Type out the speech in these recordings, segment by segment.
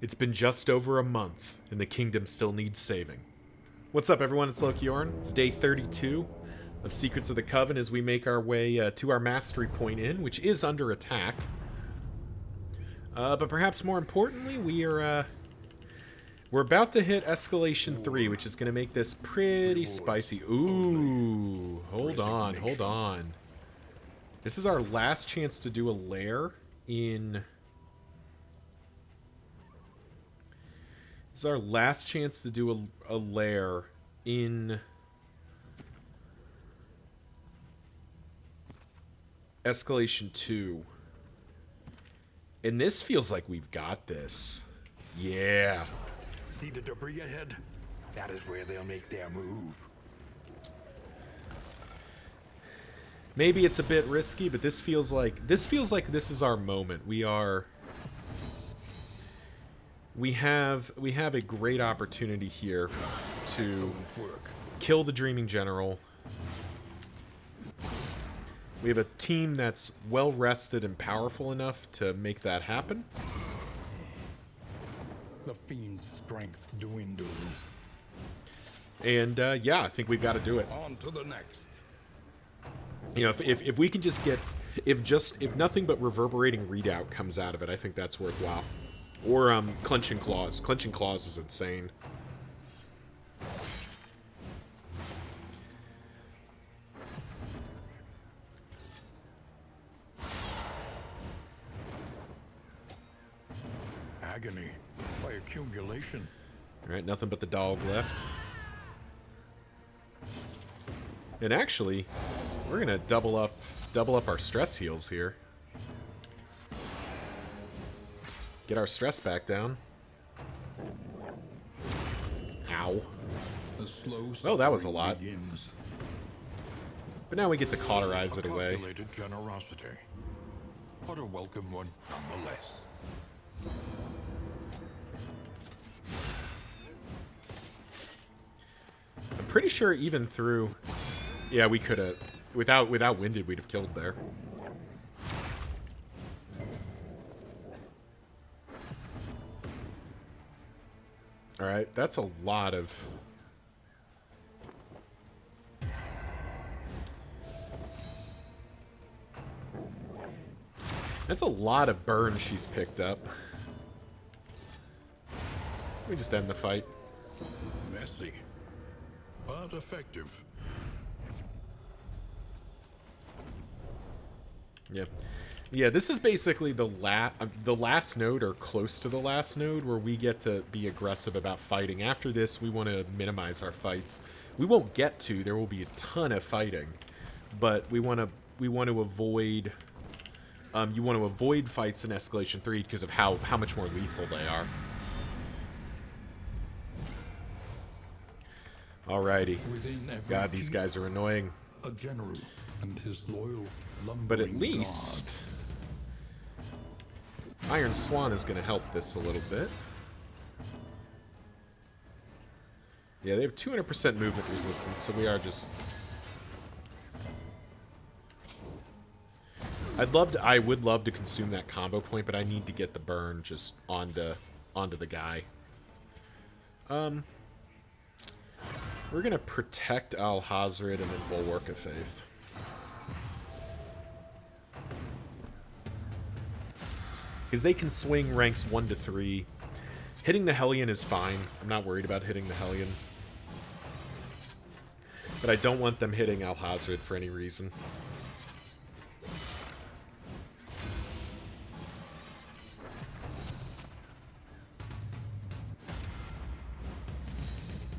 It's been just over a month, and the kingdom still needs saving. What's up, everyone? It's Lokiorn. It's day 32 of Secrets of the Coven as we make our way to our mastery point inn, which is under attack. But perhaps more importantly, we're about to hit Escalation 3, which is going to make this pretty spicy. Ooh, hold on. This is our last chance to do a lair in... This is our last chance to do a lair in Escalation 2. And this feels like we've got this. Yeah. See the debris ahead? That is where they'll make their move. Maybe it's a bit risky, but this feels like this is our moment. We have a great opportunity here to kill the Dreaming General. We have a team that's well rested and powerful enough to make that happen. The fiend's strength dwindles. And yeah, I think we've got to do it. On to the next. You know, if we can just get if nothing but reverberating readout comes out of it, I think that's worthwhile. Or clenching claws. Clenching claws is insane. Agony by accumulation. All right, nothing but the dog left. And actually, we're gonna double up our stress heals here. Get our stress back down. Ow. The slow Oh, that was a lot. begins. But now we get to cauterize it away. Calculated generosity, but a welcome one nonetheless. I'm pretty sure even through... Yeah, we could have... Without Winded, we'd have killed there. Alright, that's a lot of... That's a lot of burn she's picked up. We just end the fight. Messy, but effective. Yeah. Yeah, this is basically the last node, or close to the last node, where we get to be aggressive about fighting. After this, we want to minimize our fights. We won't get to. There will be a ton of fighting, but we want to avoid. You want to avoid fights in Escalation 3 because of how much more lethal they are. Alrighty. God, these guys are annoying. A general and his loyal lumbering But at least Iron Swan is going to help this a little bit. Yeah, they have 200% movement resistance, so we are just... I would love to consume that combo point, but I need to get the burn just onto the guy. We're going to protect Al-Hazred and then Bulwark of Faith. Because they can swing ranks 1 to 3. Hitting the Hellion is fine. I'm not worried about hitting the Hellion. But I don't want them hitting Al-Hazred for any reason.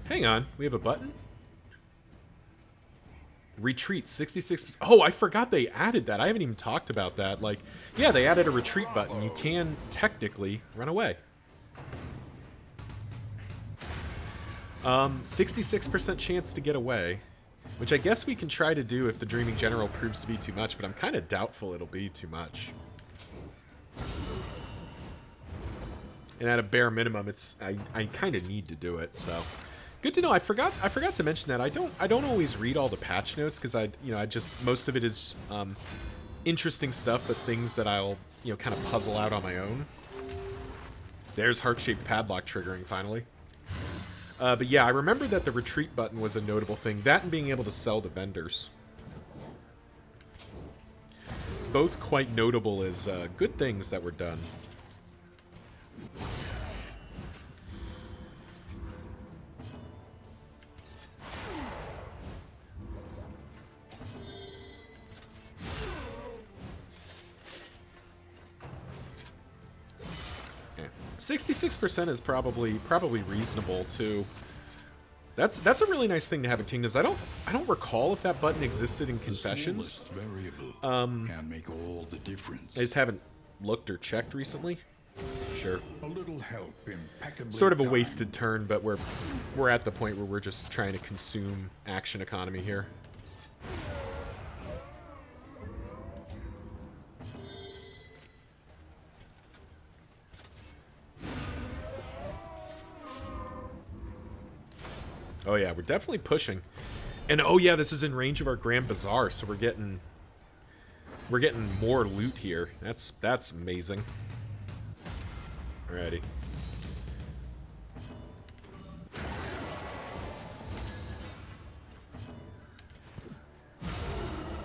Hang on, we have a button? Retreat, 66%. Oh, I forgot they added that. I haven't even talked about that. Like, yeah, they added a retreat button. You can technically run away. 66% chance to get away, which I guess we can try to do if the Dreaming General proves to be too much, but I'm kind of doubtful it'll be too much. And at a bare minimum, I kind of need to do it, so... Good to know. I forgot to mention that I don't always read all the patch notes because I just most of it is interesting stuff, but things that I'll kind of puzzle out on my own. There's heart-shaped padlock triggering, finally. But yeah, I remember that the retreat button was a notable thing. That and being able to sell to vendors. Both quite notable as good things that were done. Yeah. 66% is probably reasonable too. That's a really nice thing to have in Kingdoms. I don't recall if that button existed in Confessions. Variable can make all the difference. I just haven't looked or checked recently. Sure. A little help impeccably Sort of a timed. wasted turn, but we're at the point where we're just trying to consume action economy here. Oh yeah, we're definitely pushing. And oh yeah, this is in range of our Grand Bazaar, so we're getting more loot here. That's amazing. Alrighty.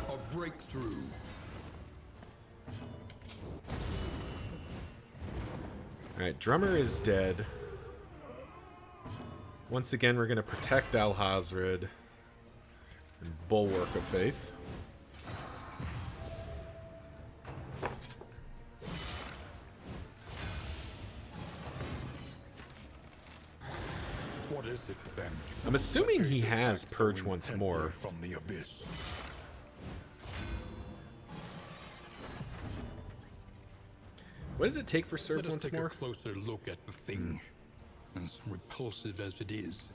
A breakthrough. Alright, Drummer is dead. Once again, we're going to protect Al-Hazred and Bulwark of Faith. What is it then? I'm assuming he has Purge once more. From the abyss. What does it take for Serve Let us once take more? a closer look at the thing, as repulsive as it is.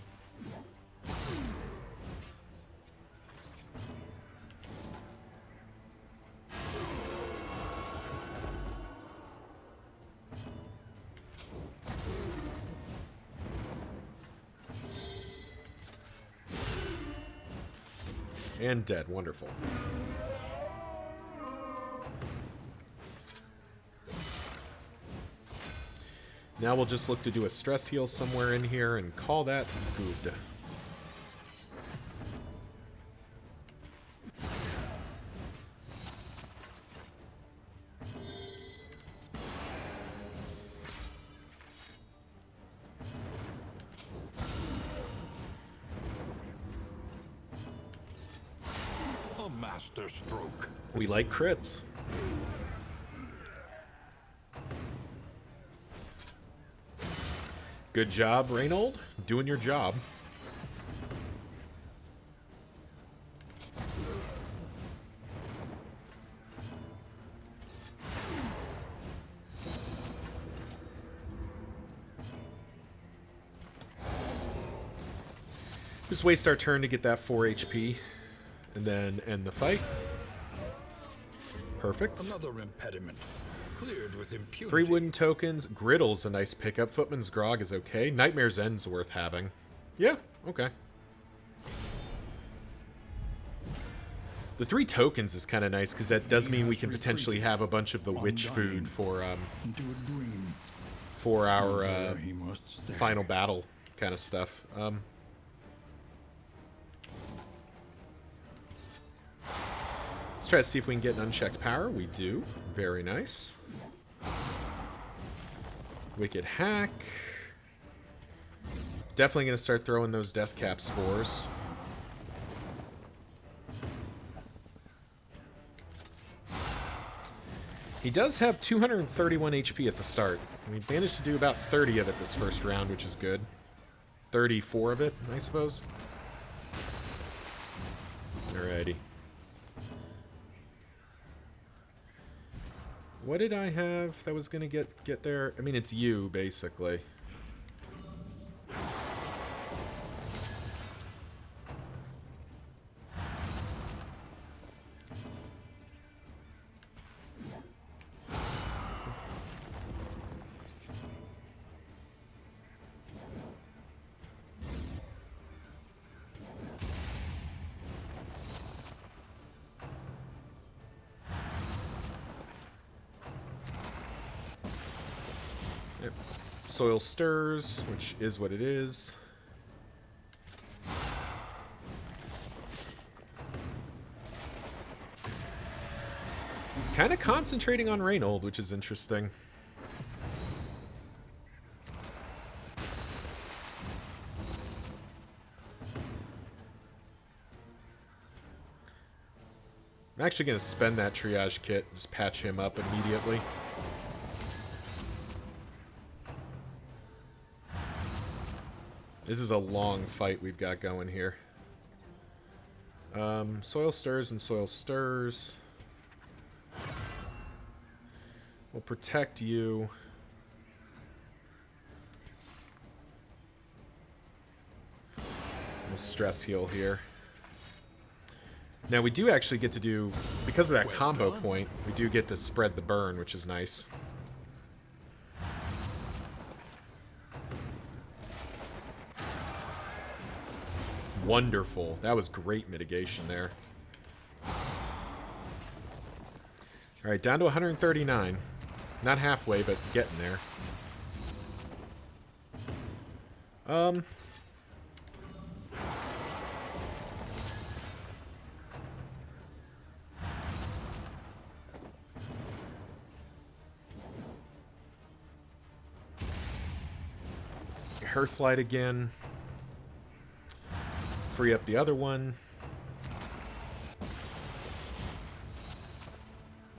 And dead. Wonderful. Now we'll just look to do a stress heal somewhere in here and call that good. A master stroke. We like crits. Good job, Reynold. Doing your job. Just waste our turn to get that 4 HP and then end the fight. Perfect. Another impediment. Cleared with impunity. 3 wooden tokens. Griddle's a nice pickup. Footman's Grog is okay. Nightmare's End's worth having. Yeah, okay. The 3 tokens is kind of nice because that does mean we can potentially have a bunch of the witch food for Into a dream. our There he must stay. final battle kind of stuff. Let's try to see if we can get an unchecked power. We do. Very nice. Wicked Hack. Definitely going to start throwing those Death Cap spores. He does have 231 HP at the start. We managed to do about 30 of it this first round, which is good. 34 of it, I suppose. Alrighty. What did I have that was going to get there? I mean, it's you, basically. Soil Stirs, which is what it is. Kind of concentrating on Reynold, which is interesting. I'm actually going to spend that triage kit, just patch him up immediately. This is a long fight we've got going here. Soil Stirs and Soil Stirs. We'll protect you. We'll stress heal here. Now we do actually get to do, because of that combo point, we do get to spread the burn, which is nice. Wonderful. That was great mitigation there. Alright, down to 139. Not halfway, but getting there. Hearthlight again. Free up the other one.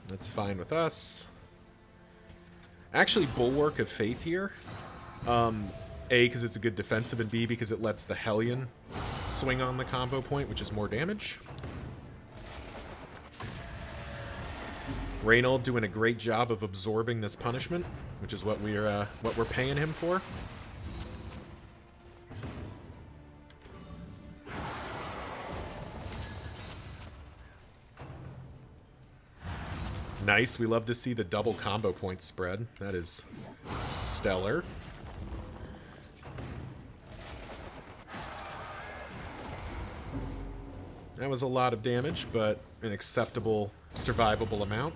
That's fine with us. Actually, Bulwark of Faith here. A, because it's a good defensive, and B, because it lets the Hellion swing on the combo point, which is more damage. Reynold doing a great job of absorbing this punishment, which is what we're paying him for. Nice. We love to see the double combo point spread. That is stellar. That was a lot of damage, but an acceptable, survivable amount.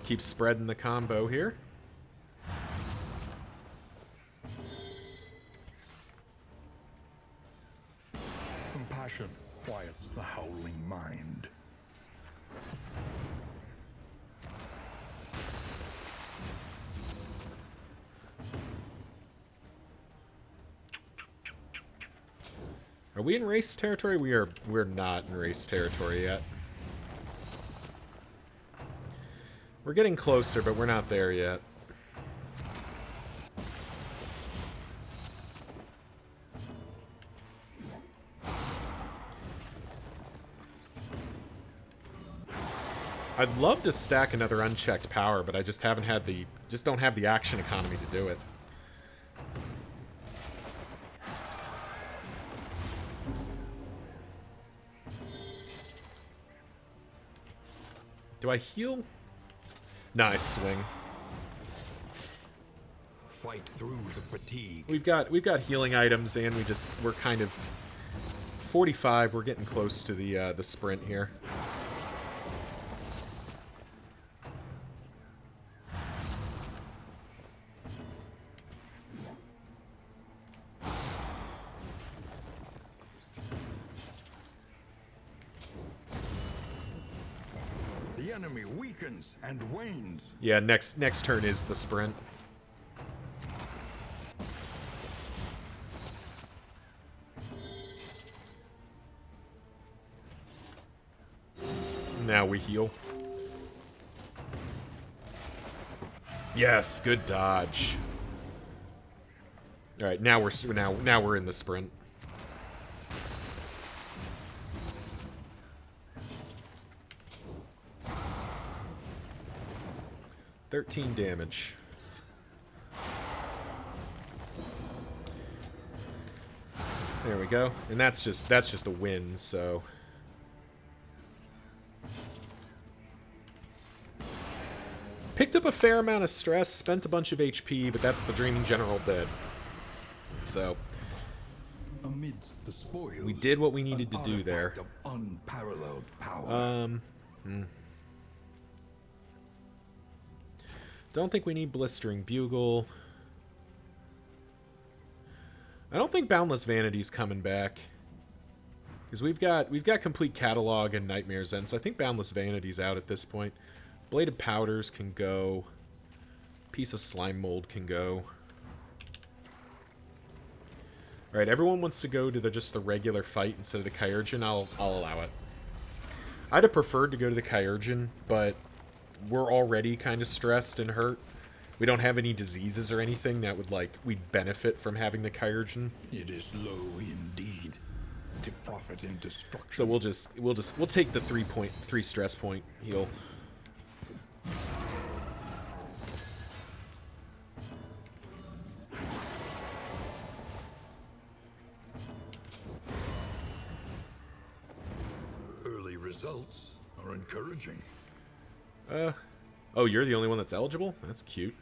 Keep spreading the combo here. Compassion quiets the howling mind. Are we in race territory? We're not in race territory yet. We're getting closer, but we're not there yet. I'd love to stack another unchecked power, but I just haven't had the don't have the action economy to do it. Do I heal? Nice swing. Fight through the fatigue. We've got healing items, and we're kind of 45. We're getting close to the sprint here. The enemy weakens and wanes. Yeah, next turn is the sprint. Now we heal. Yes, good dodge. All right, now we're in the sprint. $13 damage. There we go. And that's just a win, so picked up a fair amount of stress, spent a bunch of HP, but that's the Dreaming General dead. So Amidst the spoils, we did what we needed to do there. of unparalleled power. Don't think we need Blistering Bugle. I don't think Boundless Vanity's coming back. Because we've got Complete Catalog and Nightmare's End, so I think Boundless Vanity's out at this point. Bladed Powders can go. Piece of Slime Mold can go. Alright, everyone wants to go to just the regular fight instead of the Kyurgeon. I'll allow it. I'd have preferred to go to the Kyurgeon, but we're already kind of stressed and hurt. We don't have any diseases or anything that would, like, we'd benefit from having the Kyurgeon. It is low indeed to profit in destruction. So we'll take the 3 stress point heal. Early results are encouraging. Oh, you're the only one that's eligible? That's cute.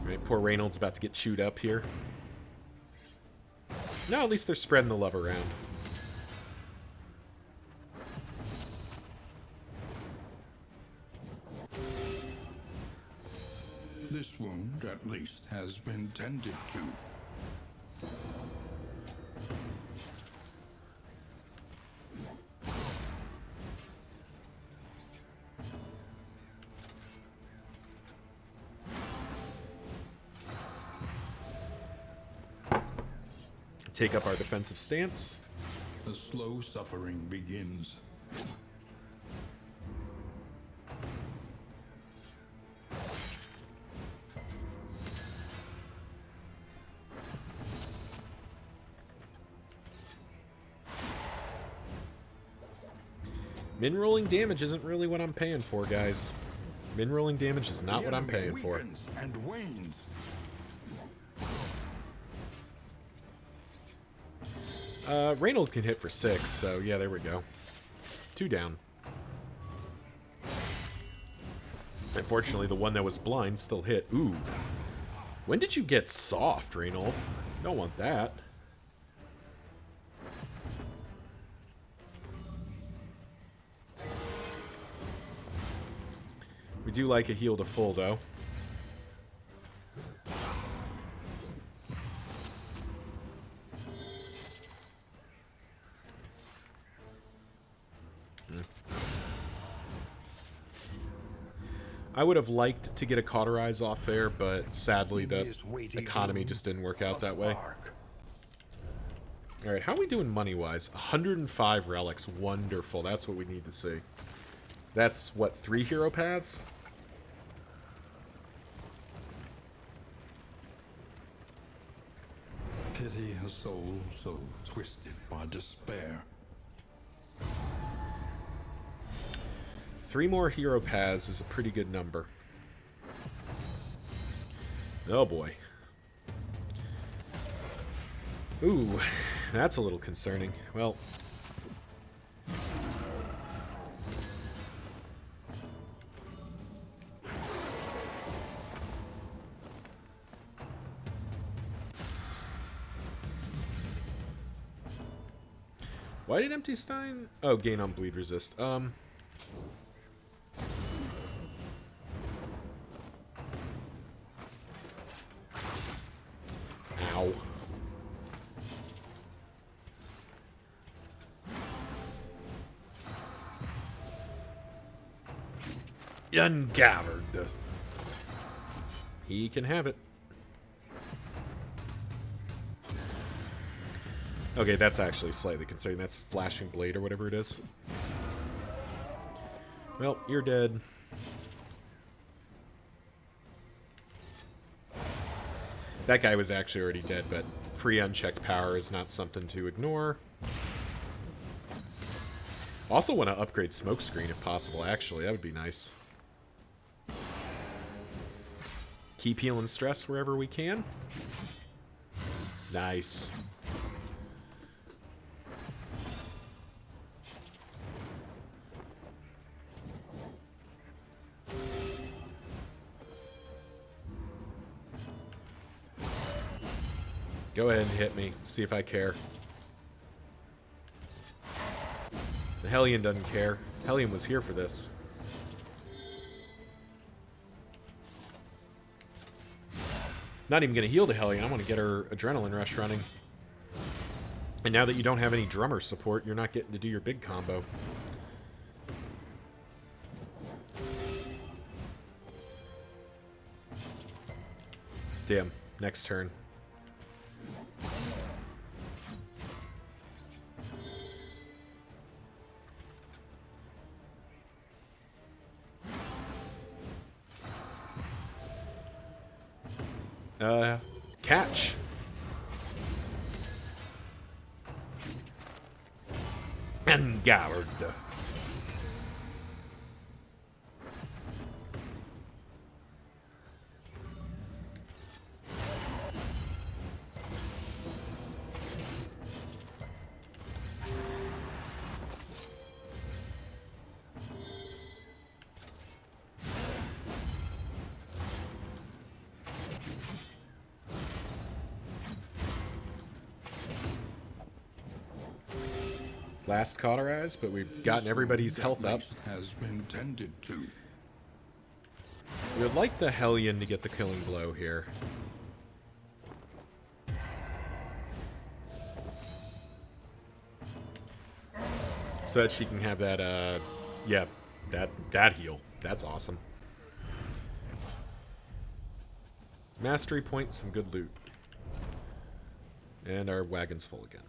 Alright, poor Reynolds about to get chewed up here. No, at least they're spreading the love around. This wound, at least, has been tended to. Take up our defensive stance. The slow suffering begins. Min rolling damage isn't really what I'm paying for, guys. Min rolling damage is not what I'm paying for. And wanes. Reynold can hit for 6, so yeah, there we go. 2 down. Unfortunately, the one that was blind still hit. Ooh. When did you get soft, Reynold? Don't want that. We do like a heal to full, though. I would have liked to get a Cauterize off there, but sadly the economy just didn't work out that way. Alright, how are we doing money-wise? 105 relics. Wonderful. That's what we need to see. That's, what, 3 hero paths? Pity a soul so twisted by despair. 3 more hero paths is a pretty good number. Oh boy. Ooh, that's a little concerning. Well. Why did Empty Stein? Oh, gain on bleed resist. Ow. Ungathered. He can have it. Okay, that's actually slightly concerning. That's Flashing Blade or whatever it is. Well, you're dead. That guy was actually already dead, but free unchecked power is not something to ignore. Also want to upgrade Smokescreen if possible, actually. That would be nice. Keep healing stress wherever we can. Nice. Go ahead and hit me. See if I care. The Hellion doesn't care. Hellion was here for this. Not even going to heal the Hellion. I want to get her Adrenaline Rush running. And now that you don't have any drummer support, you're not getting to do your big combo. Damn. Next turn. Catch. And Gallard. Last cauterized, but we've gotten everybody's health up. Has been tended to. We would like the Hellion to get the killing blow here. So that she can have that, yeah, that heal. That's awesome. Mastery points, some good loot. And our wagon's full again.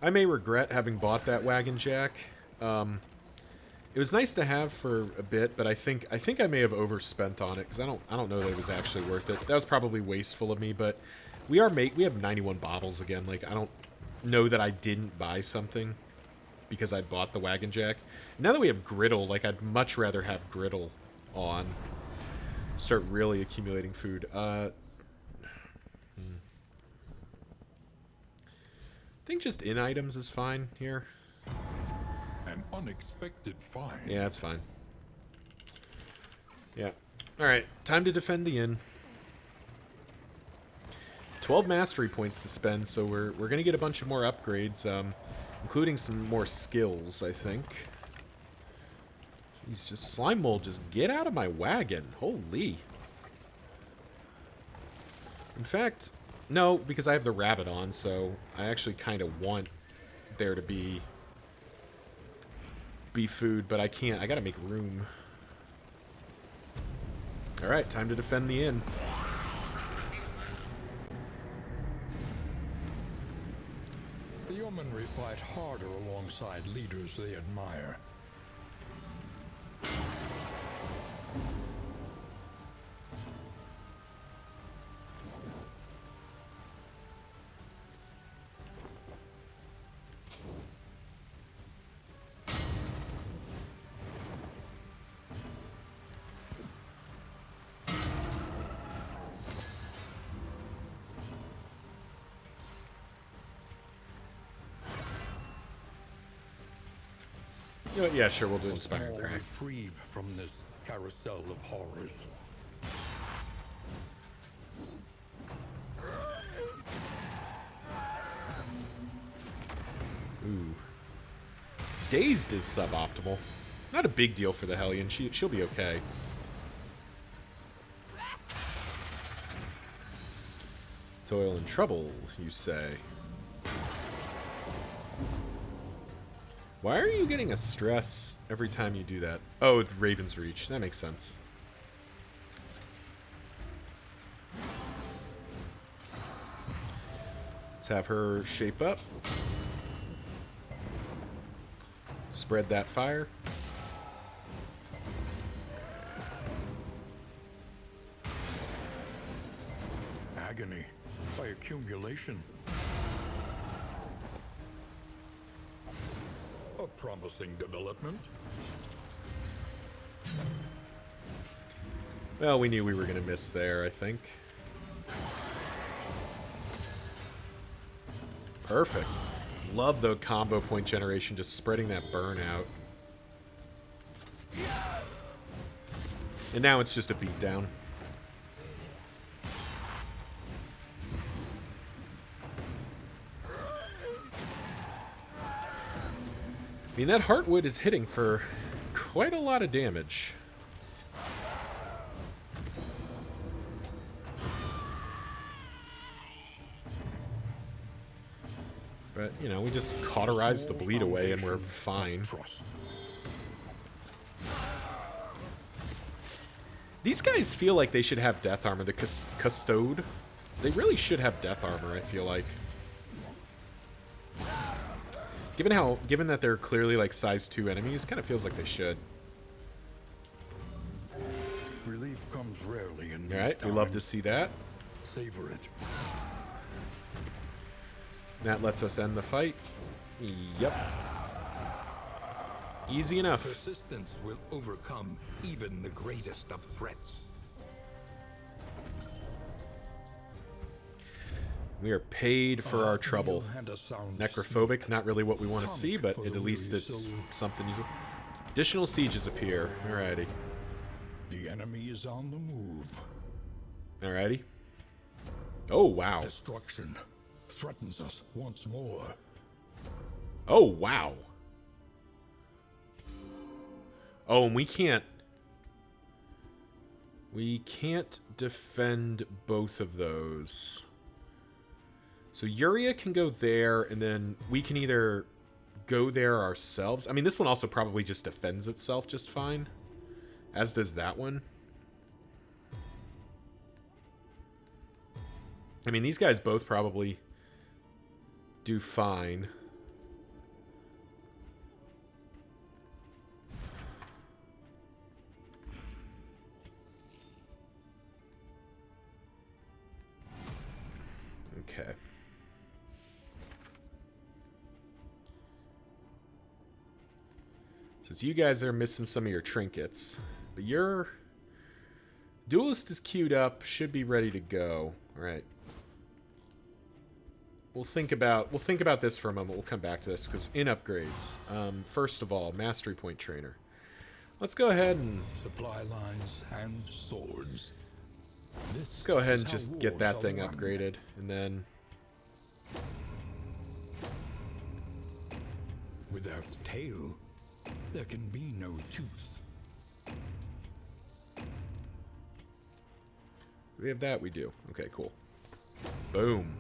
I may regret having bought that wagon jack. It was nice to have for a bit, but I think I may have overspent on it because I don't know that it was actually worth it. That was probably wasteful of me, but we have 91 bottles again. Like, I don't know that I didn't buy something because I bought the wagon jack. Now that we have griddle, like, I'd much rather have griddle on. Start really accumulating food. I think just in items is fine here. An unexpected find. Yeah, that's fine. Yeah. Alright, time to defend the inn. 12 mastery points to spend, so we're going to get a bunch of more upgrades, including some more skills, I think. He's just slime mold, just get out of my wagon. Holy. In fact, no, because I have the rabbit on, so I actually kind of want there to be food, but I can't. I gotta make room. Alright, time to defend the inn. The yeomanry fight harder alongside leaders they admire. You know what? Yeah, sure, we'll do Inspire Small Crack. reprieve from this carousel of horrors. Ooh. Dazed is suboptimal. Not a big deal for the Hellion. She'll be okay. Toil and trouble, you say. Why are you getting a stress every time you do that? Oh, Raven's Reach. That makes sense. Let's have her shape up. Spread that fire. Agony by accumulation. A promising development. Well, we knew we were going to miss there, I think. Perfect. Love the combo point generation, just spreading that burn out. And now it's just a beatdown. I mean, that Heartwood is hitting for quite a lot of damage. But, you know, we just cauterize the bleed away and we're fine. These guys feel like they should have death armor. The Custode, they really should have death armor, I feel like. Given that they're clearly like size 2 enemies, kind of feels like they should. Relief comes rarely in All right, we love to see that. Savor it. That lets us end the fight. Yep. Easy enough. Persistence will overcome even the greatest of threats. We are paid for our trouble. And a sound Necrophobic, not really what we want to see, but at least it's something useful. Additional sieges appear. Alrighty. The enemy is on the move. Alrighty. Oh, wow. Destruction threatens us once more. Oh, wow. Oh, and we can't defend both of those. So Yuria can go there, and then we can either go there ourselves. I mean, this one also probably just defends itself just fine, as does that one. I mean, these guys both probably do fine. Okay. Since you guys are missing some of your trinkets, but your duelist is queued up, should be ready to go. All right. We'll think about this for a moment. We'll come back to this because in upgrades, first of all, mastery point trainer. Let's go ahead and supply lines and swords. Let's go ahead and just get that thing upgraded, and then without tail, there can be no tooth. we have that. We do. Okay, cool. Boom.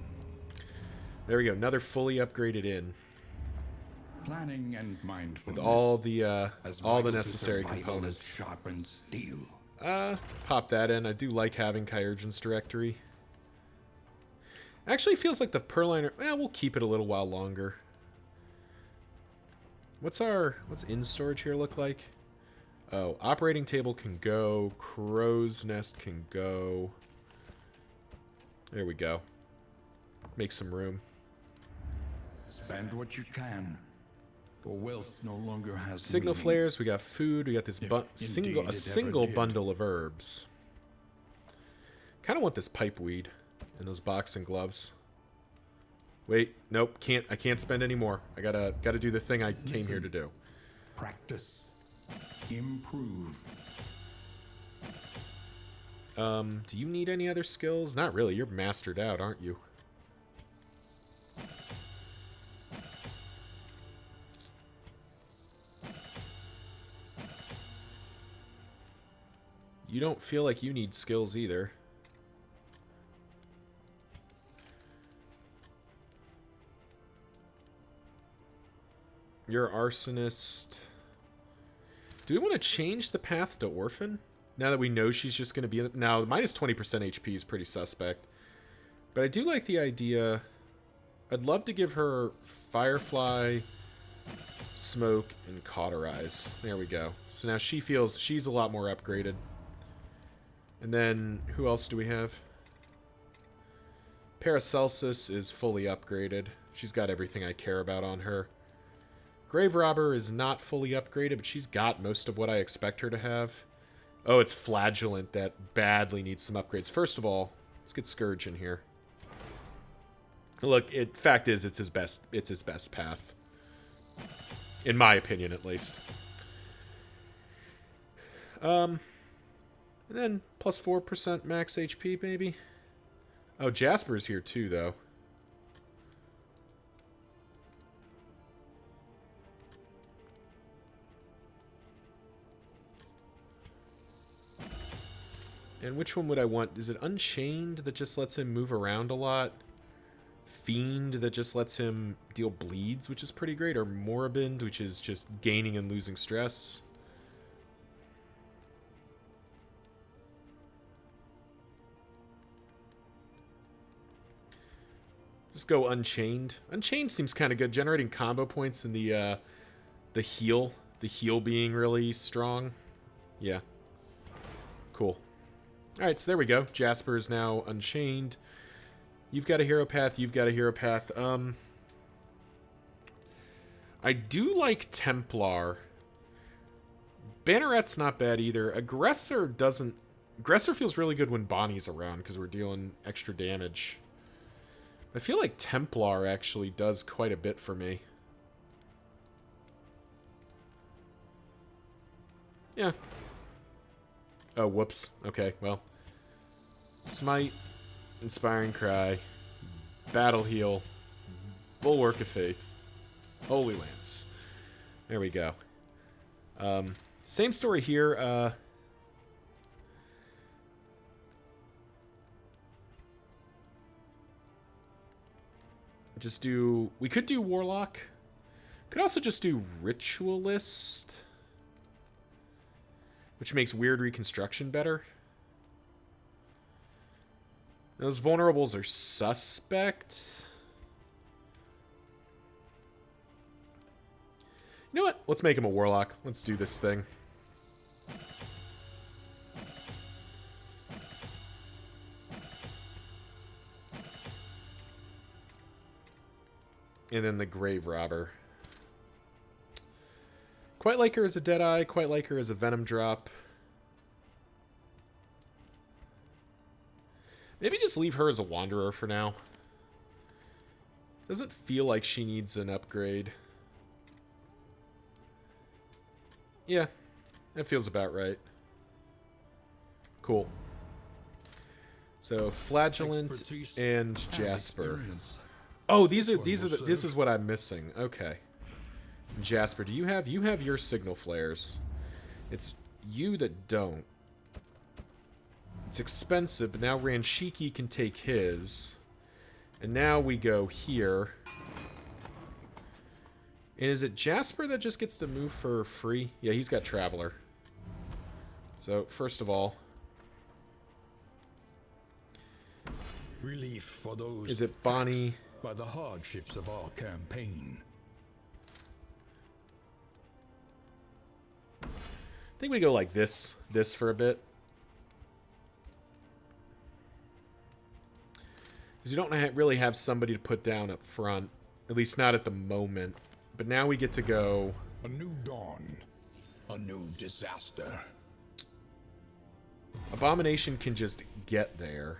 There we go. Another fully upgraded inn Planning and mindfulness. with all the necessary components. Sharpened steel. Pop that in. I do like having Kyurgen's directory. Actually, feels like the Purliner. We'll keep it a little while longer. What's in storage here look like? Oh, operating table can go. Crow's nest can go. There we go. Make some room. Spend what you can. For wealth no longer has Signal meaning. flares. We got food. We got this If single indeed it single ever did. bundle of herbs. Kind of want this pipeweed and those boxing gloves. Wait, nope, can't. I can't spend any more. I gotta do the thing I came here to do. Practice. Improve. Do you need any other skills? Not really. You're mastered out, aren't you? You don't feel like you need skills either. You're an arsonist. Do we want to change the path to Orphan? Now that we know she's just going to be... Now, minus 20% HP is pretty suspect. But I do like the idea... I'd love to give her Firefly, Smoke, and Cauterize. There we go. So now she feels... She's a lot more upgraded. And then, who else do we have? Paracelsus is fully upgraded. She's got everything I care about on her. Grave Robber is not fully upgraded, but she's got most of what I expect her to have. Oh, it's Flagellant that badly needs some upgrades. First of all, let's get Scourge in here. Look, fact is, it's his best path. In my opinion, at least. And then plus 4% max HP, maybe? Oh, Jasper's here too, though. And which one would I want? Is it Unchained that just lets him move around a lot? Fiend that just lets him deal bleeds, which is pretty great? Or Moribund, which is just gaining and losing stress? Just go Unchained. Unchained seems kind of good, generating combo points and the heal. The heal being really strong. Yeah. Cool. Alright, so there we go. Jasper is now Unchained. You've got a hero path, you've got a hero path. I do like Templar. Banneret's not bad either. Aggressor doesn't... Aggressor feels really good when Bonnie's around, because we're dealing extra damage. I feel like Templar actually does quite a bit for me. Yeah. Oh, whoops. Okay, well. Smite, Inspiring Cry, Battle Heal, Bulwark of Faith, Holy Lance. There we go. Same story here. Just do... We could do Warlock. Could also just do Ritualist, which makes Weird Reconstruction better. Those vulnerables are suspect. You know what? Let's make him a Warlock. Let's do this thing. And then the Grave Robber. Quite like her as a Deadeye. Quite like her as a Venom drop. Maybe just leave her as a Wanderer for now. Doesn't feel like she needs an upgrade. Yeah, that feels about right. Cool. So Flagellant and Jasper. Oh, this is what I'm missing. Okay. Jasper, do you have your signal flares? It's you that don't. It's expensive, but now Ranshiki can take his. And now we go here. And is it Jasper that just gets to move for free? Yeah, he's got Traveler. So, first of all, Relief for those is it Bonnie? by the hardships of our campaign. I think we go like this for a bit. Because you don't really have somebody to put down up front. At least not at the moment. But now we get to go... A new dawn. A new disaster. Abomination can just get there.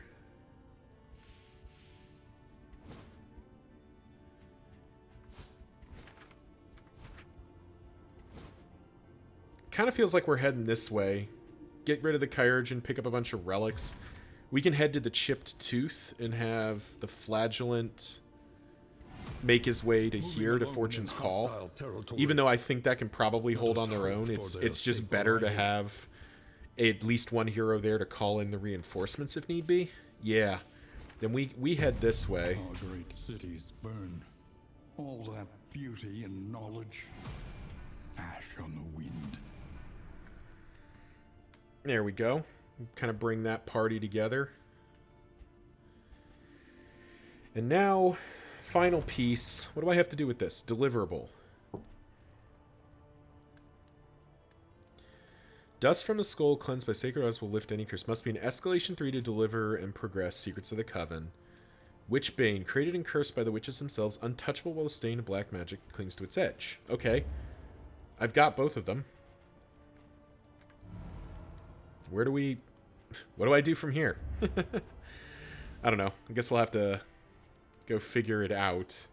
Kind of feels like we're heading this way. Get rid of the Kyurgeon, pick up a bunch of relics. We can head to the Chipped Tooth and have the Flagellant make his way to here to Fortune's Call. Even though I think that can probably hold on their own, it's just better to have at least one hero there to call in the reinforcements if need be. Yeah. Then we head this way. Our great cities burn. All that beauty and knowledge. Ash on the wind. There we go. Kind of bring that party together. And now, final piece. What do I have to do with this? Deliverable. Dust from the skull cleansed by sacred oils will lift any curse. Must be an escalation 3 to deliver and progress secrets of the Coven. Witchbane, created and cursed by the witches themselves, untouchable while the stain of black magic clings to its edge. Okay. I've got both of them. Where do we... What do I do from here? I don't know. I guess we'll have to go figure it out.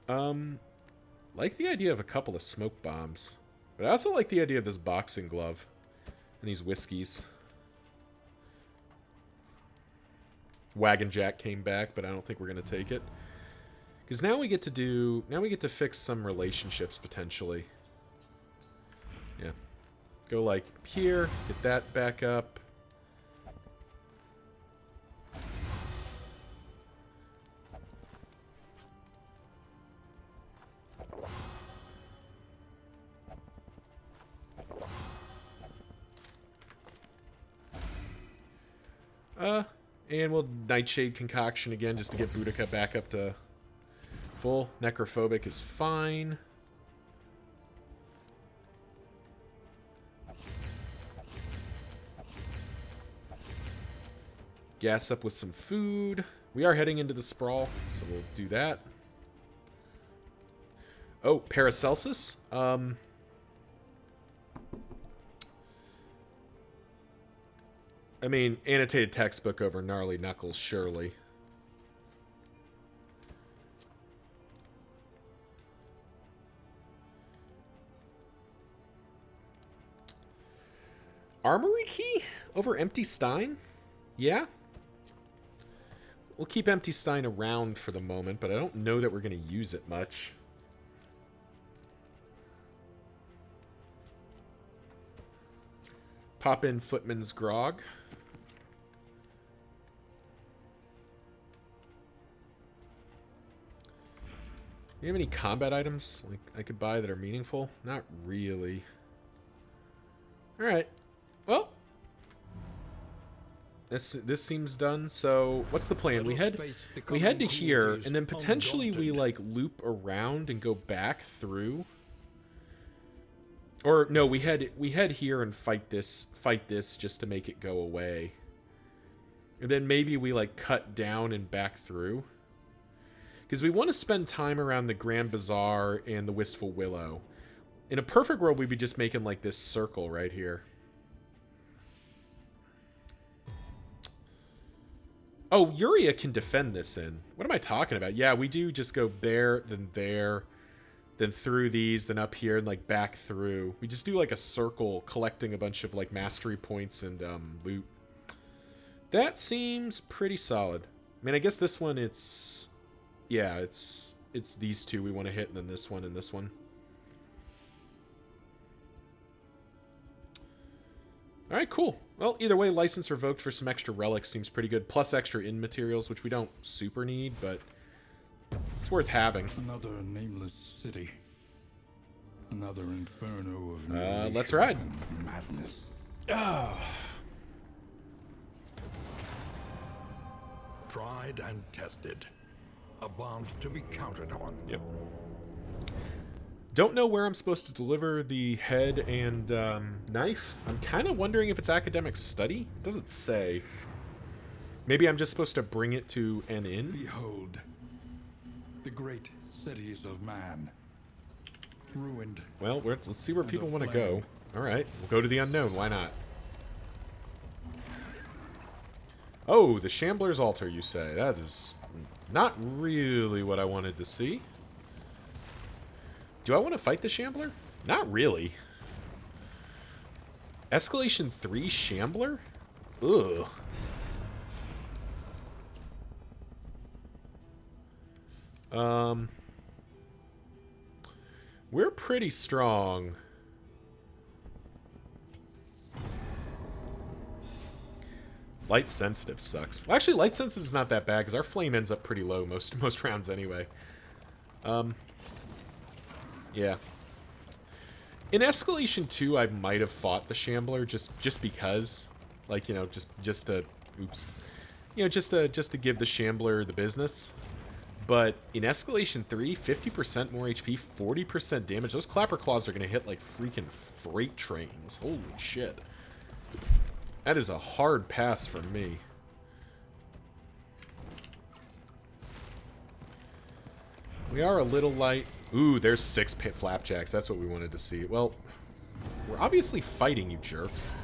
Like the idea of a couple of smoke bombs. But I also like the idea of this boxing glove. And these whiskeys. Wagon Jack came back, but I don't think we're going to take it. Because now we get to do... Now we get to fix some relationships, potentially. Yeah. Go, like, here. Get that back up. And we'll Nightshade Concoction again just to get Boudica back up to full. Necrophobic is fine. Gas up with some food. We are heading into the Sprawl, so we'll do that. Oh, Paracelsus? I mean, annotated textbook over Gnarly Knuckles, surely. Armory Key over Empty Stein? Yeah? We'll keep Empty Stein around for the moment, but I don't know that we're going to use it much. Pop in Footman's Grog. Do you have any combat items like I could buy that are meaningful? Not really. Alright. Well. This seems done. So what's the plan? We head to here, and then potentially we like loop around and go back through. Or no, we head here and fight this just to make it go away. And then maybe we like cut down and back through. Because we want to spend time around the Grand Bazaar and the Wistful Willow. In a perfect world, we'd be just making like this circle right here. Oh, Uria can defend this in. What am I talking about? Yeah, we do just go there, then through these, then up here, and like back through. We just do like a circle, collecting a bunch of like mastery points and loot. That seems pretty solid. I mean, I guess this one, it's... Yeah, it's these two we want to hit, and then this one and this one. Alright, cool. Well, either way, license revoked for some extra relics seems pretty good. Plus extra in materials, which we don't super need, but it's worth having. Another nameless city. Another inferno of let's ride. And madness. Oh. Tried and tested. A bond to be counted on. Yep. Don't know where I'm supposed to deliver the head and knife. I'm kind of wondering if it's academic study. It doesn't say. Maybe I'm just supposed to bring it to an inn. Behold, the great cities of man, ruined. Well, let's see where people want to go. All right, we'll go to the unknown. Why not? Oh, the Shambler's Altar, you say. That is not really what I wanted to see. Do I want to fight the Shambler? Not really. Escalation 3 Shambler? Ugh. We're pretty strong. Light sensitive sucks. Well, actually, light sensitive's not that bad because our flame ends up pretty low most rounds anyway. Yeah. In Escalation 2, I might have fought the Shambler just because, like, you know, just to, oops, you know, just to give the Shambler the business. But in Escalation 3, 50% more HP, 40% damage. Those Clapper Claws are gonna hit like freaking freight trains. Holy shit. That is a hard pass for me. We are a little light. Ooh, there's 6 flapjacks. That's what we wanted to see. Well, we're obviously fighting, you jerks.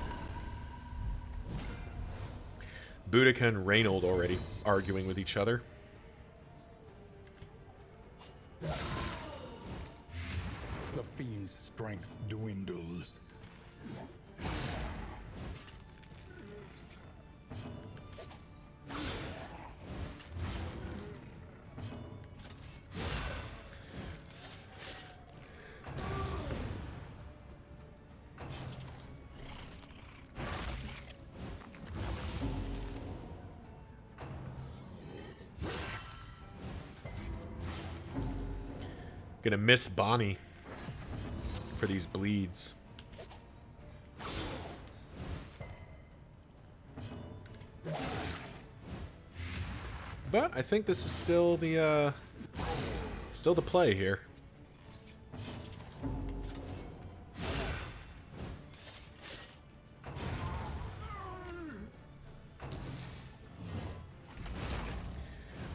Boudica and Reynold already arguing with each other. The fiend's strength dwindles. Gonna miss Bonnie for these bleeds. But I think this is still the play here.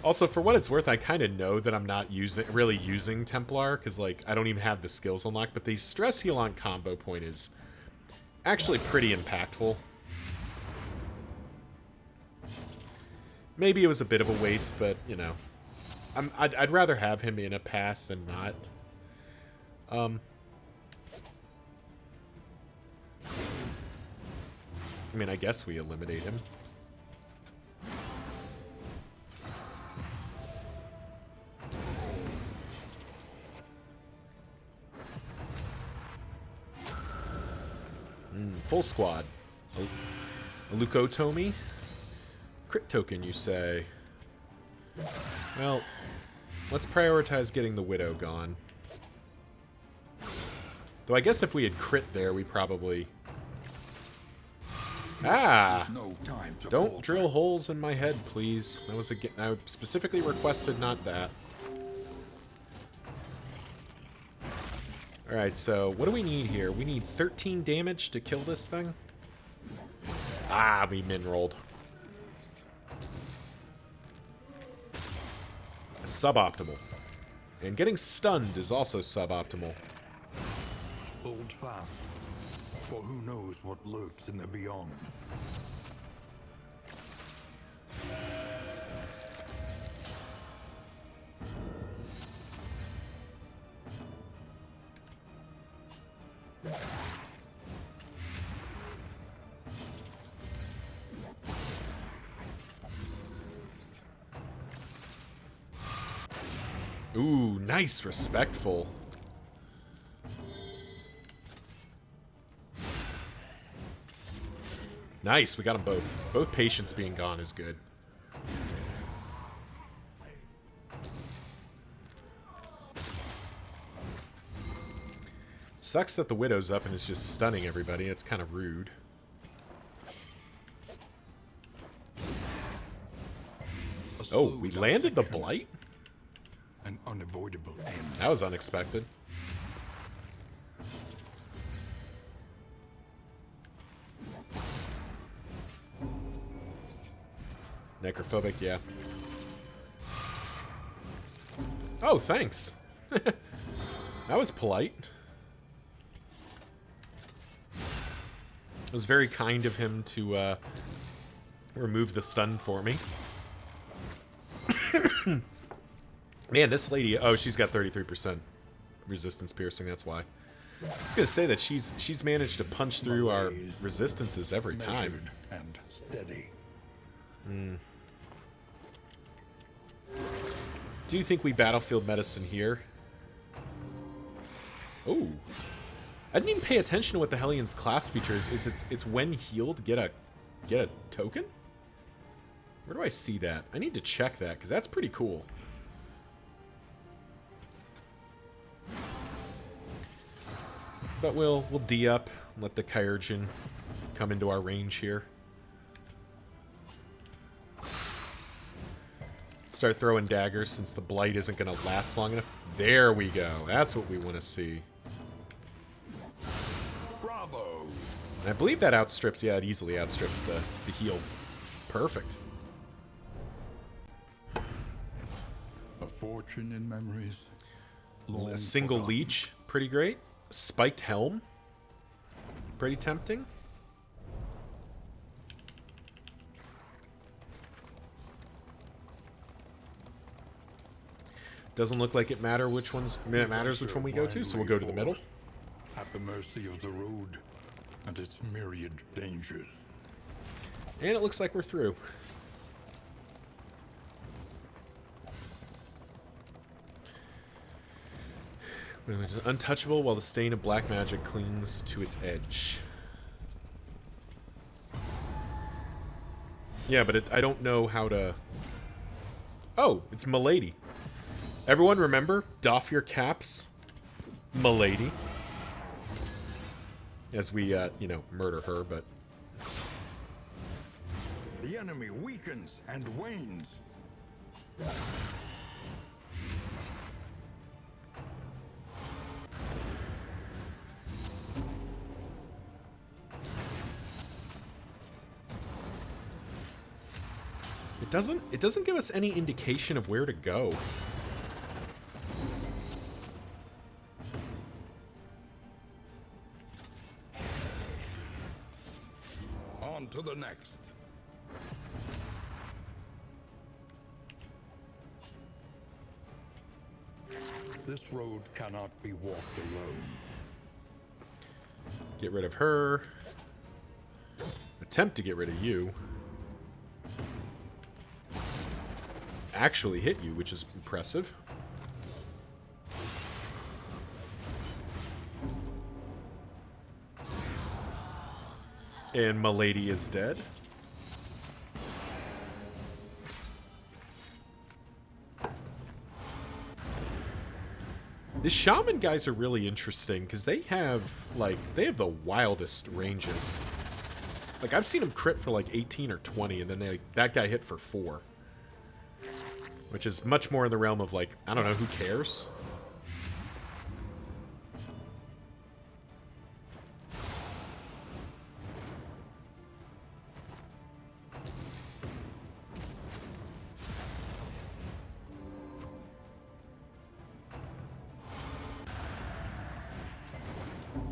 Also, for what it's worth, I kind of know that I'm not really using Templar, because, like, I don't even have the skills unlocked, but the stress heal on combo point is actually pretty impactful. Maybe it was a bit of a waste, but, you know, I'd rather have him in a path than not. I mean, I guess we eliminate him. Full squad. A Leucotomy? Crit token, you say? Well, let's prioritize getting the Widow gone. Though I guess if we had crit there, we probably... Ah! No time to Don't falter. drill holes in my head, please. That was I specifically requested not that. Alright, so what do we need here? We need 13 damage to kill this thing? Ah, we min-rolled. Suboptimal. And getting stunned is also suboptimal. Hold fast, for who knows what lurks in the beyond. Ooh, nice, respectful. Nice, we got them both. Both patients being gone is good. Sucks that the Widow's up and is just stunning everybody. It's kind of rude. Oh, we landed the Blight? An unavoidable end. That was unexpected. Necrophobic, yeah. Oh, thanks. That was polite. It was very kind of him to remove the stun for me. Man, this lady... Oh, she's got 33% resistance piercing, that's why. I was going to say that she's managed to punch through our resistances every time. And steady. Do you think we battlefield medicine here? Oh. I didn't even pay attention to what the Hellions class feature is. It's when healed, get a token? Where do I see that? I need to check that, because that's pretty cool. But we'll D up, and let the Kyrgen come into our range here. Start throwing daggers since the Blight isn't going to last long enough. There we go. That's what we want to see. Bravo! And I believe that outstrips, yeah, it easily outstrips the heal. Perfect. A fortune in memories. A single forgotten. leech, pretty great. Spiked helm, pretty tempting. Doesn't look like it matters which one we go to, so we'll go to the middle. At the mercy of the road and its myriad dangers. And it looks like we're through. Untouchable while the stain of black magic clings to its edge. Yeah, but I don't know how to... Oh, it's Milady. Everyone remember, doff your caps, Milady. As we, you know, murder her, but... The enemy weakens and wanes. It doesn't give us any indication of where to go. On to the next. This road cannot be walked alone. Get rid of her. Attempt to get rid of you. Actually hit you, which is impressive. And Milady is dead. The shaman guys are really interesting because they have the wildest ranges. Like I've seen them crit for like 18 or 20, and then that guy hit for 4. Which is much more in the realm of, like, I don't know, who cares?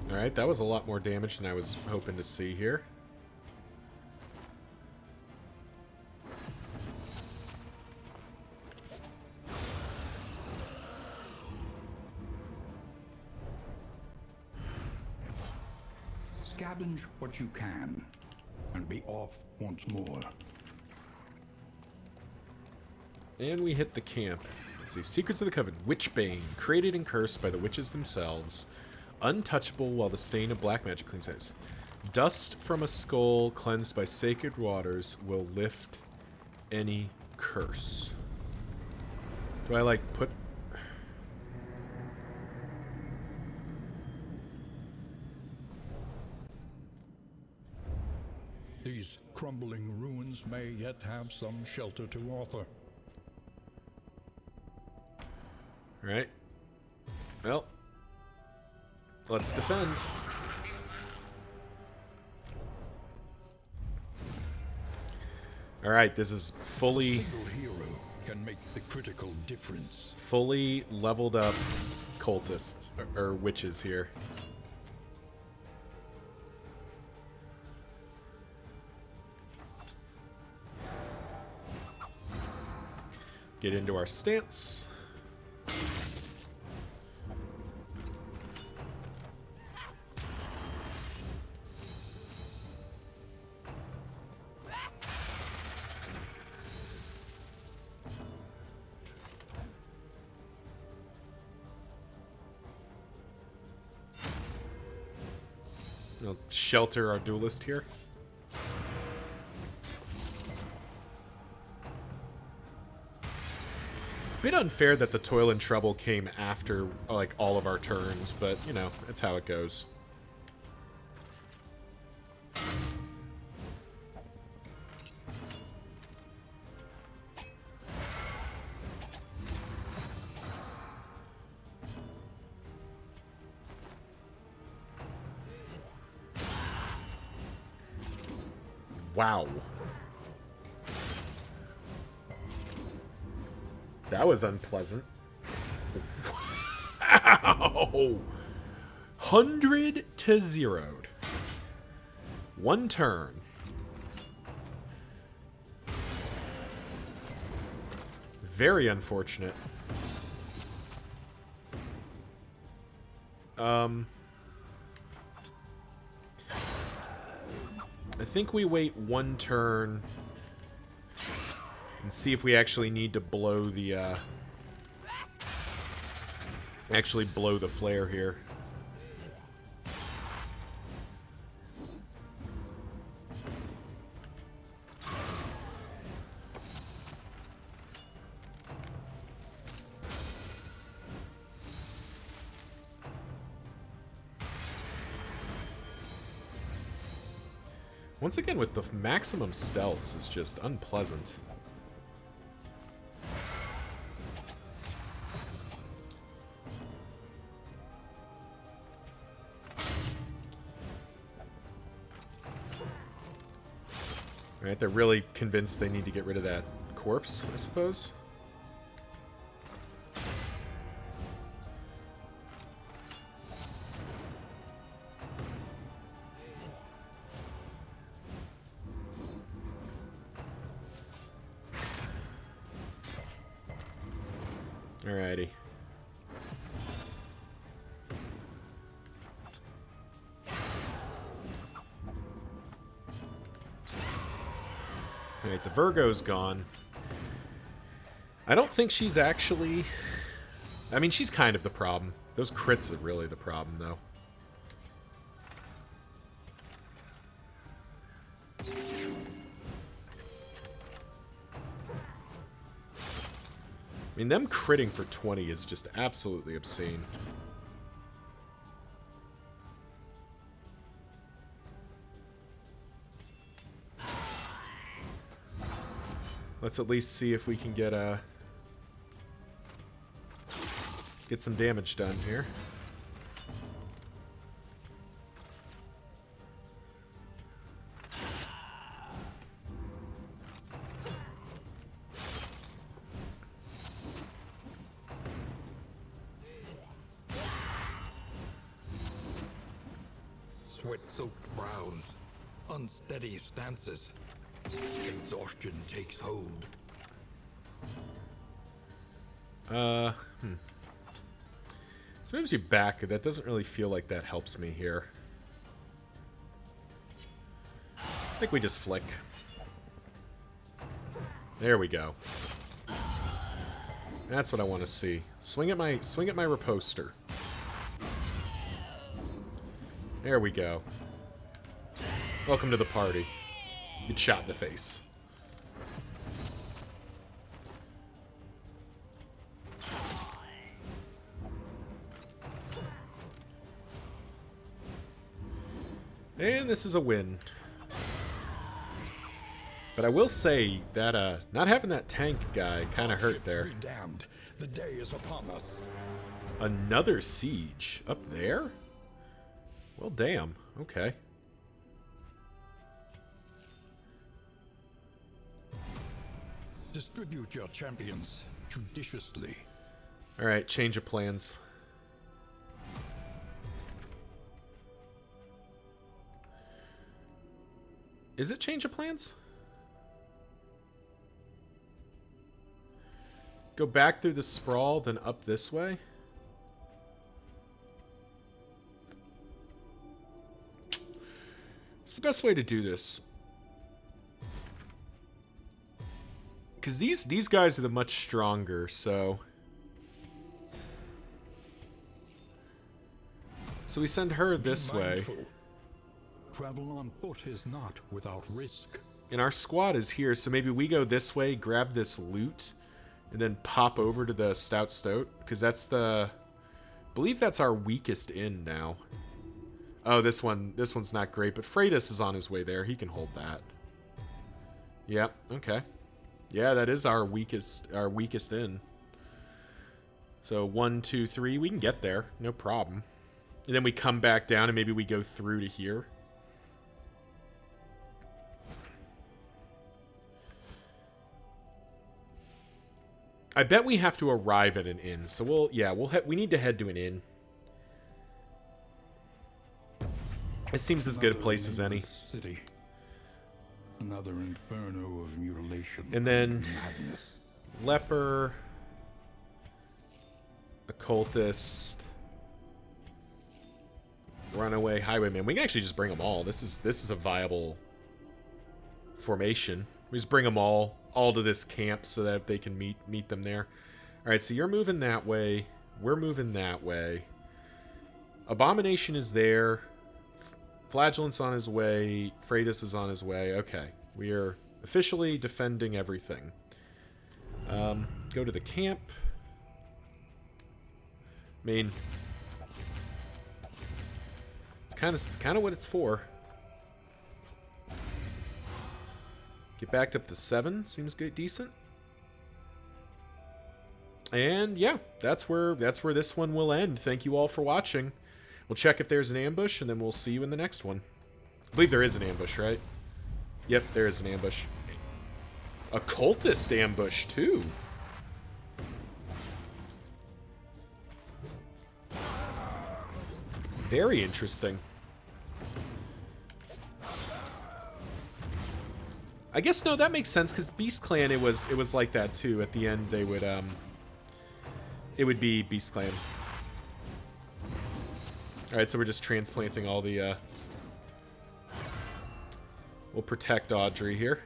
Alright, that was a lot more damage than I was hoping to see here. Scavenge what you can, and be off once more. And we hit the camp. Let's see. Secrets of the Coven. Witchbane. Created and cursed by the witches themselves. Untouchable while the stain of black magic clings to it. Dust from a skull cleansed by sacred waters will lift any curse. Do I, like, put... These crumbling ruins may yet have some shelter to offer. Alright. Well, let's defend. Alright, this is fully... Single hero can make the critical difference. Fully leveled up cultists, or witches here. Get into our stance. We'll shelter our duelist here. Bit unfair that the toil and trouble came after, like, all of our turns, but, you know, that's how it goes. Wow. That was unpleasant. Wow! 100 to 0'd. One turn. Very unfortunate. I think we wait one turn and see if we actually need to blow the, actually blow the flare here. Once again, with the maximum stealths is just unpleasant. Alright, they're really convinced they need to get rid of that corpse, I suppose. Alrighty. Alright, the Virgo's gone. I don't think she's actually... I mean, she's kind of the problem. Those crits are really the problem, though. I mean, them critting for 20 is just absolutely obscene. Let's at least see if we can get some damage done here. Sweat-soaked brows, unsteady stances. Exhaustion takes hold. So moves you back. That doesn't really feel like that helps me here. I think we just flick. There we go. That's what I want to see. Swing at my riposter. There we go. Welcome to the party. Get shot in the face. And this is a win. But I will say that not having that tank guy kind of hurt there. Be damned. The day is upon us. Another siege up there? Well, damn. Okay. Distribute your champions judiciously. All right, change of plans. Is it change of plans? Go back through the sprawl, then up this way? What's the best way to do this? Because these guys are the much stronger, so... So we send her this way. Travel on foot is not without risk. And our squad is here, so maybe we go this way, grab this loot, and then pop over to the Stout Stoat, because that's the... I believe that's our weakest inn now. Oh, this one's not great, but Freitas is on his way there. He can hold that. Yep, okay. Yeah, that is our weakest inn. So 1, 2, 3, we can get there, no problem. And then we come back down and maybe we go through to here. I bet we have to arrive at an inn, so we need to head to an inn. It seems as good a place as any. City. Another inferno of mutilation. And then madness. Leper, Occultist, Runaway Highwayman. We can actually just bring them all. This is a viable formation. We just bring them all to this camp so that they can meet them there. All right, so you're moving that way. We're moving that way. Abomination is there. Flagellant's on his way. Freitas is on his way. Okay, we are officially defending everything. Go to the camp. I mean, it's kind of what it's for. Get backed up to 7. Seems good, decent. And yeah, that's where this one will end. Thank you all for watching. We'll check if there's an ambush, and then we'll see you in the next one. I believe there is an ambush, right? Yep, there is an ambush. A cultist ambush, too. Very interesting. I guess, no, that makes sense, because Beast Clan, it was like that, too. At the end, they would, it would be Beast Clan. Alright, so we're just transplanting all the, we'll protect Audrey here.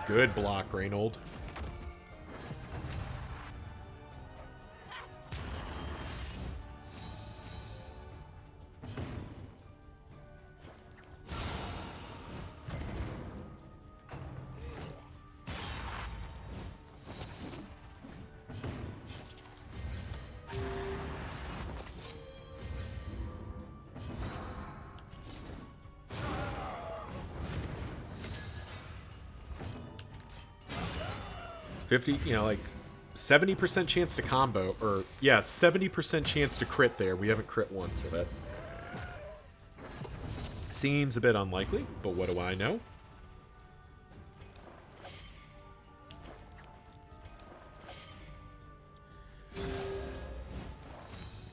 Good block, Reynold. You know, like 70% chance to combo, or yeah, 70% chance to crit there. We haven't crit once with it. Seems a bit unlikely, but what do I know?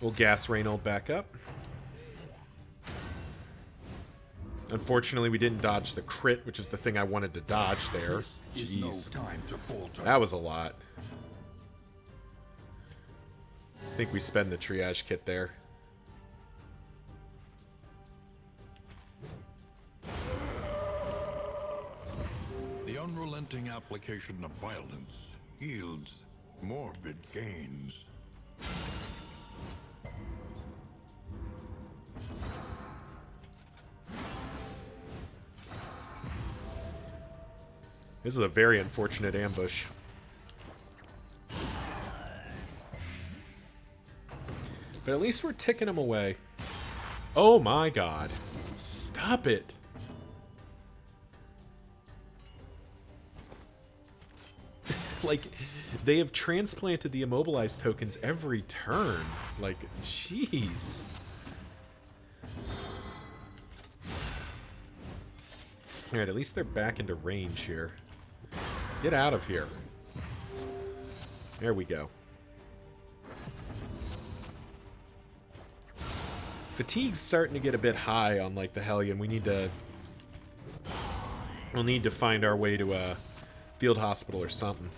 We'll gas Reynold back up. Unfortunately, we didn't dodge the crit, which is the thing I wanted to dodge there. Jeez. That was a lot. I think we spend the triage kit there. The unrelenting application of violence yields morbid gains. This is a very unfortunate ambush. But at least we're ticking them away. Oh my god. Stop it. Like, they have transplanted the immobilized tokens every turn. Like, jeez. Alright, at least they're back into range here. Get out of here. There we go. Fatigue's starting to get a bit high on, like, the Hellion. We'll need to find our way to a field hospital or something.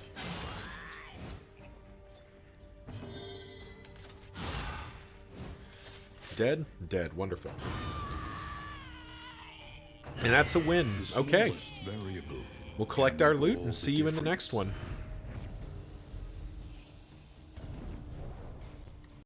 Dead? Dead. Wonderful. And that's a win. Okay. We'll collect our loot and see you in the next one.